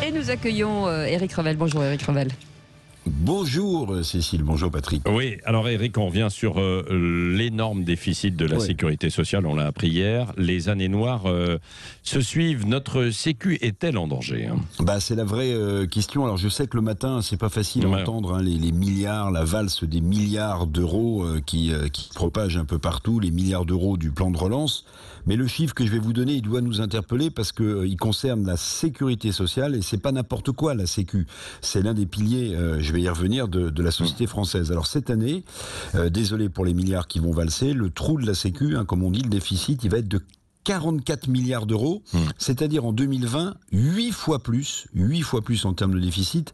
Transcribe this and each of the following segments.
Et nous accueillons Éric Revel. Bonjour Éric Revel. Bonjour Cécile, bonjour Patrick. Oui, alors Éric, on revient sur l'énorme déficit de la sécurité sociale, on l'a appris hier. Les années noires se suivent. Notre sécu est-elle en danger ? C'est la vraie question. Alors je sais que le matin, c'est pas facile à entendre les milliards, la valse des milliards d'euros qui propagent un peu partout, les milliards d'euros du plan de relance. Mais le chiffre que je vais vous donner, il doit nous interpeller parce qu'il concerne la sécurité sociale et c'est pas n'importe quoi la sécu. C'est l'un des piliers, je vais y revenir, de la société française. Alors cette année, désolé pour les milliards qui vont valser, le trou de la sécu, comme on dit, le déficit, il va être de 44 milliards d'euros, c'est-à-dire en 2020, 8 fois plus en termes de déficit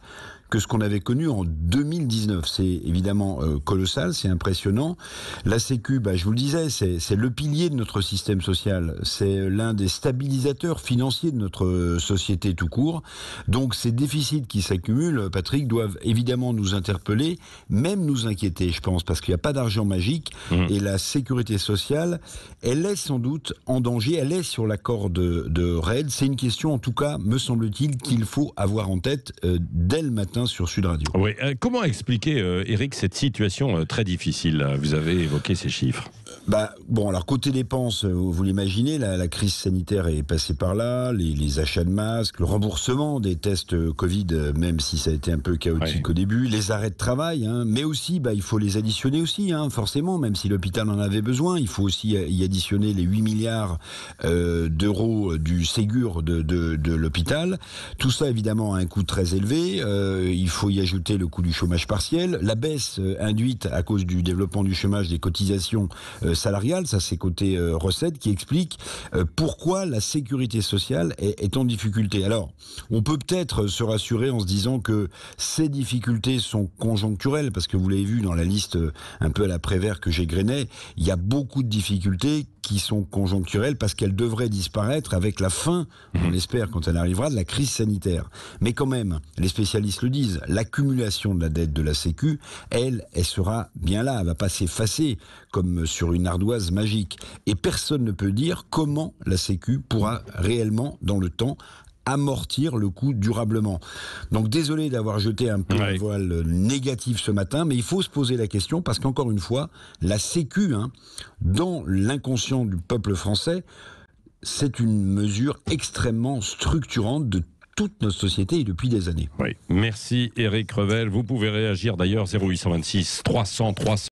que ce qu'on avait connu en 2019. C'est évidemment colossal, c'est impressionnant. La Sécu, je vous le disais, c'est le pilier de notre système social. C'est l'un des stabilisateurs financiers de notre société tout court. Donc ces déficits qui s'accumulent, Patrick, doivent évidemment nous interpeller, même nous inquiéter, je pense, parce qu'il n'y a pas d'argent magique. Et la sécurité sociale, elle est sans doute en danger, elle est sur la corde de raid. C'est une question, en tout cas, me semble-t-il, qu'il faut avoir en tête dès le matin sur Sud Radio. Oui. Comment expliquer, Éric, cette situation très difficile ? Vous avez évoqué ces chiffres. Alors côté dépenses, vous l'imaginez, la crise sanitaire est passée par là, les achats de masques, le remboursement des tests Covid, même si ça a été un peu chaotique au début, les arrêts de travail, mais aussi, il faut les additionner aussi, forcément, même si l'hôpital en avait besoin, il faut aussi y additionner les 8 milliards d'euros du Ségur de l'hôpital. Tout ça, évidemment, a un coût très élevé. Il faut y ajouter le coût du chômage partiel, la baisse induite à cause du développement du chômage des cotisations salariales, ça c'est côté recettes, qui explique pourquoi la sécurité sociale est en difficulté. Alors, on peut peut-être se rassurer en se disant que ces difficultés sont conjoncturelles, parce que vous l'avez vu dans la liste un peu à la Prévert que j'égrenais, il y a beaucoup de difficultés qui sont conjoncturelles parce qu'elles devraient disparaître avec la fin, on l'espère quand elle arrivera, de la crise sanitaire. Mais quand même, les spécialistes le disent, l'accumulation de la dette de la Sécu, elle sera bien là, elle va pas s'effacer comme sur une ardoise magique. Et personne ne peut dire comment la Sécu pourra réellement, dans le temps, amortir le coût durablement. Donc désolé d'avoir jeté un peu un voile négatif ce matin, mais il faut se poser la question parce qu'encore une fois, la Sécu, dans l'inconscient du peuple français, c'est une mesure extrêmement structurante de toute notre société et depuis des années. Oui. Merci Éric Revel. Vous pouvez réagir d'ailleurs 0826 300 300.